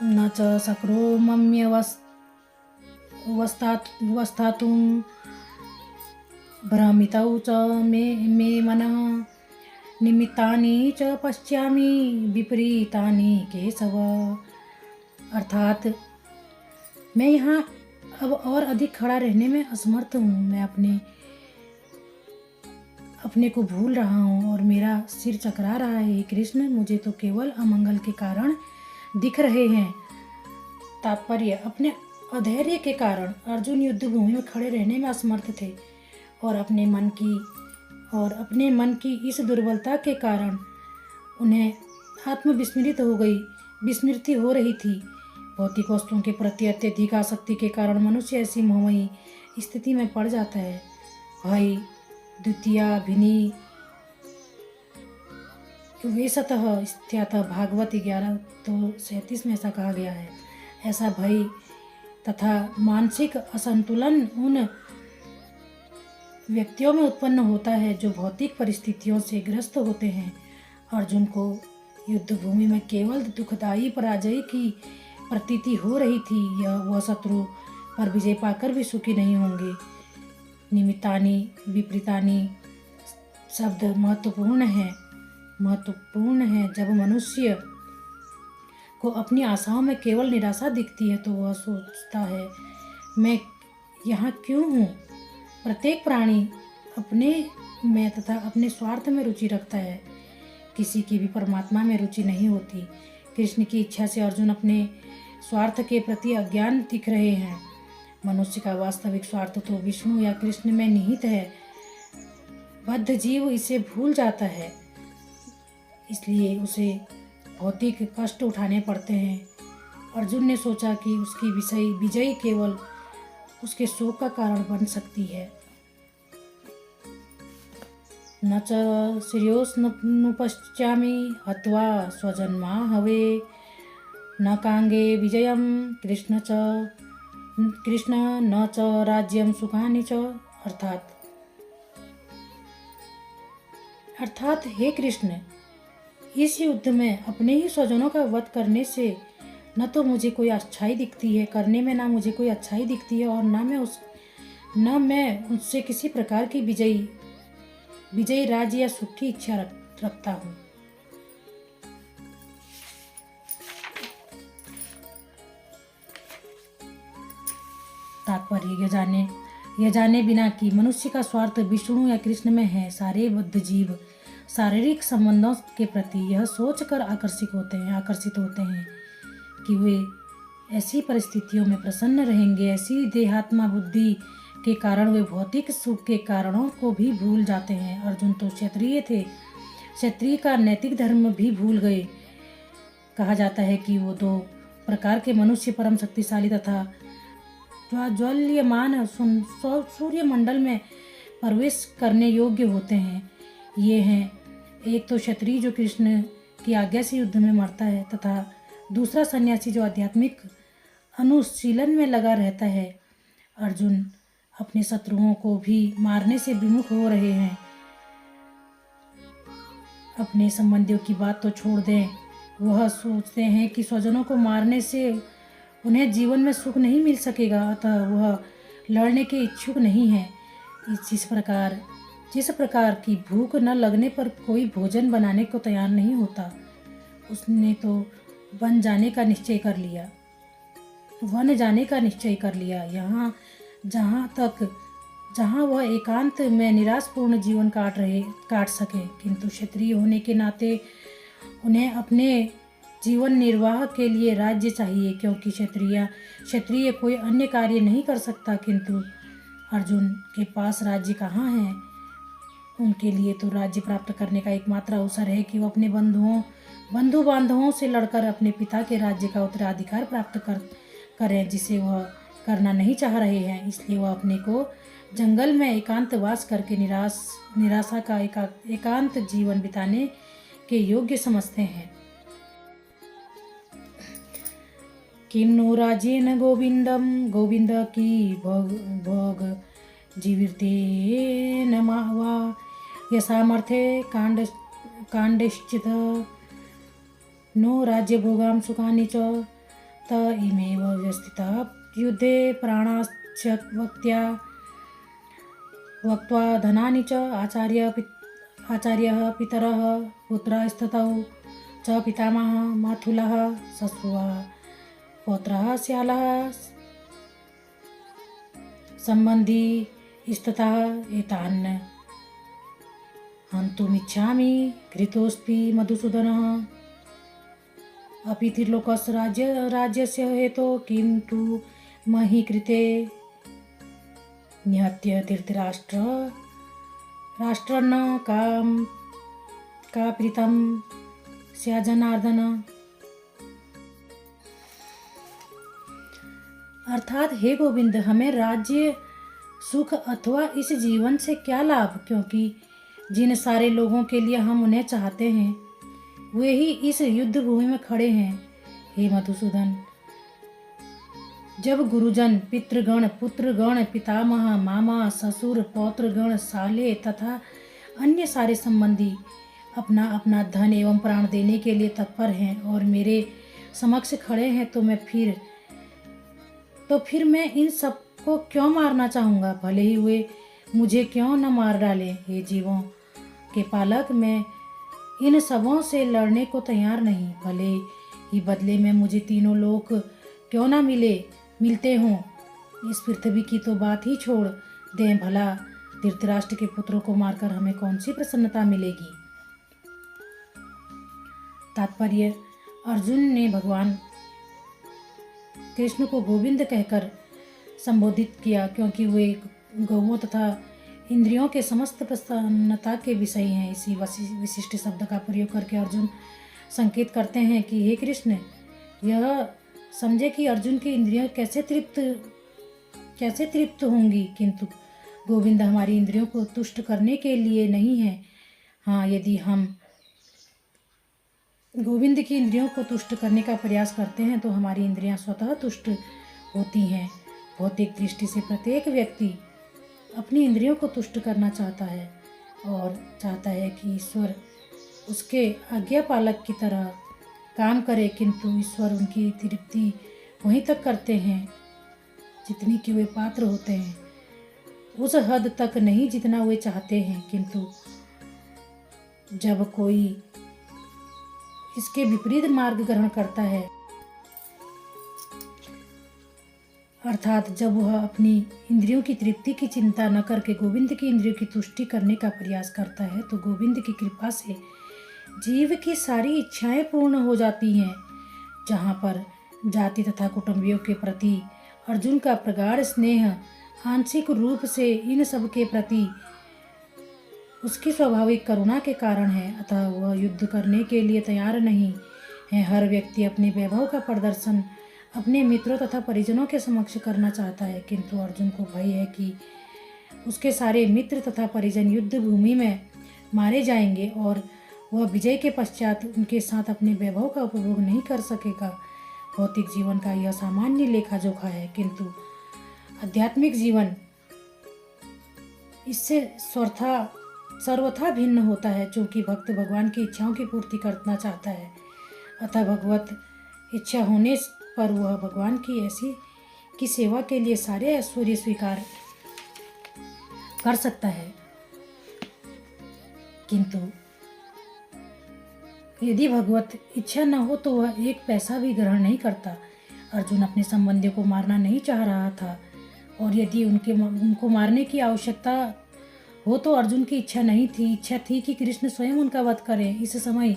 न च शक्रोमम्यवस्थातुं भ्रमितौ च मे मनः निमित्तानि च पश्यामि विपरीतानि केशव। अर्थात मैं यहाँ अब और अधिक खड़ा रहने में असमर्थ हूँ। मैं अपने को भूल रहा हूँ और मेरा सिर चकरा रहा है। कृष्ण, मुझे तो केवल अमंगल के कारण दिख रहे हैं। तात्पर्य, अपने अधैर्य के कारण अर्जुन युद्ध भूमि में खड़े रहने में असमर्थ थे और अपने मन की इस दुर्बलता के कारण उन्हें विस्मृति हो रही थी। भौतिक वस्तुओं के प्रति अत्यधिक आसक्ति के कारण मनुष्य ऐसी मोहमयी स्थिति में पड़ जाता है। भाई द्वितीयाभिनी वेशतः स्थित भागवत 11:37 में ऐसा कहा गया है। ऐसा भय तथा मानसिक असंतुलन उन व्यक्तियों में उत्पन्न होता है जो भौतिक परिस्थितियों से ग्रस्त होते हैं। अर्जुन को युद्ध भूमि में केवल दुखदायी पराजय की प्रतीति हो रही थी। वह शत्रु पर विजय पाकर भी सुखी नहीं होंगे। निमित्तानि विपरीतानि शब्द महत्वपूर्ण है। जब मनुष्य को अपनी आशाओं में केवल निराशा दिखती है तो वह सोचता है, मैं यहाँ क्यों हूँ। प्रत्येक प्राणी अपने में तथा अपने स्वार्थ में रुचि रखता है। किसी की भी परमात्मा में रुचि नहीं होती। कृष्ण की इच्छा से अर्जुन अपने स्वार्थ के प्रति अज्ञान दिख रहे हैं। मनुष्य का वास्तविक स्वार्थ तो विष्णु या कृष्ण में निहित है। बद्ध जीव इसे भूल जाता है, इसलिए उसे भौतिक कष्ट उठाने पड़ते हैं। अर्जुन ने सोचा कि उसकी विजय केवल उसके शोक का कारण बन सकती है। न च श्रेयोस्नुपश्चामि हत्वा स्वजन्मा हवे न कांगे विजयम कृष्ण न च राज्यम सुखानि च। अर्थात हे कृष्ण, इस युद्ध में अपने ही स्वजनों का वध करने से न तो मुझे कोई अच्छाई दिखती है और न मैं उससे किसी प्रकार की विजयी राज्य या सुख की इच्छा रखता हूँ। तात्पर्य, यह जाने बिना कि मनुष्य का स्वार्थ विष्णु या कृष्ण में है, सारे बद्ध जीव शारीरिक संबंधों के प्रति यह सोचकर आकर्षित होते हैं कि वे ऐसी परिस्थितियों में प्रसन्न रहेंगे। ऐसी देहात्मा बुद्धि के कारण वे भौतिक सुख के कारणों को भी भूल जाते हैं। अर्जुन तो क्षत्रिय थे, क्षत्रिय का नैतिक धर्म भी भूल गए। कहा जाता है कि वो 2 प्रकार के मनुष्य परम शक्तिशाली तथा ज्वल्यमान सूर्यमंडल में प्रवेश करने योग्य होते हैं। ये हैं, एक तो क्षत्रिय जो कृष्ण की आज्ञा से युद्ध में मरता है तथा दूसरा सन्यासी जो आध्यात्मिक अनुशीलन में लगा रहता है। अर्जुन अपने शत्रुओं को भी मारने से विमुख हो रहे हैं। अपने संबंधियों की बात तो छोड़ दें, वह सोचते हैं कि स्वजनों को मारने से उन्हें जीवन में सुख नहीं मिल सकेगा, अतः वह लड़ने के इच्छुक नहीं है। जिस प्रकार की भूख न लगने पर कोई भोजन बनाने को तैयार नहीं होता, उसने तो वन जाने का निश्चय कर लिया। जहाँ वह एकांत में निराशपूर्ण जीवन काट सके। किंतु क्षत्रिय होने के नाते उन्हें अपने जीवन निर्वाह के लिए राज्य चाहिए, क्योंकि क्षत्रिय कोई अन्य कार्य नहीं कर सकता। किंतु अर्जुन के पास राज्य कहाँ है? उनके लिए तो राज्य प्राप्त करने का एकमात्र अवसर है कि वो अपने बंधु बांधवों से लड़कर अपने पिता के राज्य का उत्तराधिकार प्राप्त करें, जिसे वह करना नहीं चाह रहे हैं। इसलिए वह अपने को जंगल में एकांतवास करके निराशा का एकांत जीवन बिताने के योग्य समझते हैं। किम नो राज्येन गोविंद की भोग जीवितेन वा यसामर्थे कांडश्चित नो राज्य भोगाम सुखानि च त इमेव व्यस्थितः युद्धे प्राणाश्च वक्त्वा धनानि च आचार्यः पितरः पुत्रस्ततौ च पितामहः मातुलः श्वशुरः पौत्रः श्यालः सम्बन्धी स्ततः एतान् हन्तुमिच्छामि घृतोऽस्मि मधुसूदनः अपि त्रिलोकस्य राज्यस्य हेतो किं तु मही कृते निहत्य राष्ट्रन्न का प्रीतम स्या जनार्दन। अर्थात हे गोविंद, हमें राज्य सुख अथवा इस जीवन से क्या लाभ, क्योंकि जिन सारे लोगों के लिए हम उन्हें चाहते हैं वे ही इस युद्ध भूमि में खड़े हैं। हे मधुसूदन, जब गुरुजन, पितृगण, पुत्रगण, पितामह, मामा, ससुर, पौत्रगण, साले तथा अन्य सारे संबंधी अपना अपना धन एवं प्राण देने के लिए तत्पर हैं और मेरे समक्ष खड़े हैं, तो फिर मैं इन सबको क्यों मारना चाहूँगा, भले ही वे मुझे क्यों न मार डालें। हे जीवों के पालक, मैं इन सबों से लड़ने को तैयार नहीं, भले ही बदले में मुझे तीनों लोक क्यों ना मिलते हों। इस पृथ्वी की तो बात ही छोड़ दें, भला धृतराष्ट्र के पुत्रों को मारकर हमें कौन सी प्रसन्नता मिलेगी। तात्पर्य, अर्जुन ने भगवान कृष्ण को गोविंद कहकर संबोधित किया क्योंकि वे गौओं तथा इंद्रियों के समस्त प्रसन्नता के विषय हैं। इसी विशिष्ट शब्द का प्रयोग करके अर्जुन संकेत करते हैं कि हे कृष्ण, यह समझे कि अर्जुन की इंद्रियां कैसे तृप्त होंगी, किंतु गोविंद हमारी इंद्रियों को तुष्ट करने के लिए नहीं है। हाँ, यदि हम गोविंद की इंद्रियों को तुष्ट करने का प्रयास करते हैं तो हमारी इंद्रियां स्वतः तुष्ट होती हैं। भौतिक दृष्टि से प्रत्येक व्यक्ति अपनी इंद्रियों को तुष्ट करना चाहता है और चाहता है कि ईश्वर उसके आज्ञा पालक की तरह काम करे, किंतु ईश्वर उनकी तृप्ति वहीं तक करते हैं जितनी कि वे पात्र होते हैं, उस हद तक नहीं जितना वे चाहते हैं। किंतु जब कोई इसके विपरीत मार्ग ग्रहण करता है, अर्थात जब वह अपनी इंद्रियों की तृप्ति की चिंता न करके गोविंद की इंद्रियों की तुष्टि करने का प्रयास करता है, तो गोविंद की कृपा से जीव की सारी इच्छाएं पूर्ण हो जाती हैं। जहाँ पर जाति तथा कुटुंबियों के प्रति अर्जुन का प्रगाढ़ स्नेह आंशिक रूप से इन सब के प्रति उसकी स्वाभाविक करुणा के कारण है, अतः वह युद्ध करने के लिए तैयार नहीं है। हर व्यक्ति अपने वैभव का प्रदर्शन अपने मित्रों तथा परिजनों के समक्ष करना चाहता है, किंतु अर्जुन को भय है कि उसके सारे मित्र तथा परिजन युद्ध भूमि में मारे जाएंगे और वह विजय के पश्चात उनके साथ अपने वैभव का उपभोग नहीं कर सकेगा। भौतिक जीवन का यह सामान्य लेखा जोखा है, किंतु आध्यात्मिक जीवन इससे सर्वथा भिन्न होता है, क्योंकि भक्त भगवान की इच्छाओं की पूर्ति करना चाहता है। अतः भगवत इच्छा होने पर वह भगवान की ऐसी की सेवा के लिए सारे ऐश्वर्य स्वीकार कर सकता है, किंतु यदि भगवत इच्छा न हो तो वह एक पैसा भी ग्रहण नहीं करता। अर्जुन अपने संबंधियों को मारना नहीं चाह रहा था, और यदि उनको मारने की आवश्यकता हो तो अर्जुन की इच्छा नहीं थी। इच्छा थी कि कृष्ण स्वयं उनका वध करें। इस समय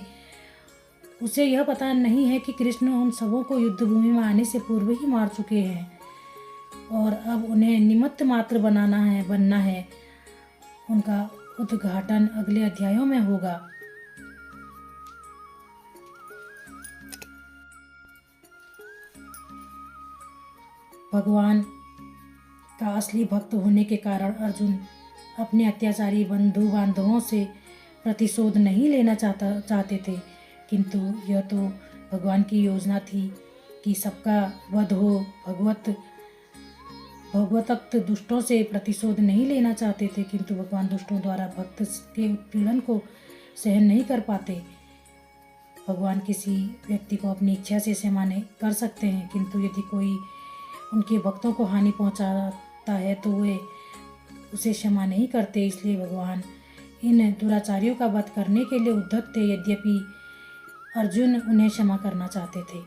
उसे यह पता नहीं है कि कृष्ण उन सबों को युद्ध भूमि में आने से पूर्व ही मार चुके हैं और अब उन्हें निमित्त मात्र बनना है। उनका उद्घाटन अगले अध्यायों में होगा। भगवान का असली भक्त होने के कारण अर्जुन अपने अत्याचारी बंधु बांधवों से प्रतिशोध नहीं लेना चाहते थे, किंतु यह तो भगवान की योजना थी कि सबका वध हो। भगवत दुष्टों से प्रतिशोध नहीं लेना चाहते थे, किंतु भगवान दुष्टों द्वारा भक्त के उत्पीड़न को सहन नहीं कर पाते। भगवान किसी व्यक्ति को अपनी इच्छा से क्षमा नहीं कर सकते हैं, किंतु यदि कोई उनके भक्तों को हानि पहुंचाता है तो वे उसे क्षमा नहीं करते। इसलिए भगवान इन दुराचारियों का वध करने के लिए उद्यत थे, यद्यपि अर्जुन उन्हें क्षमा करना चाहते थे।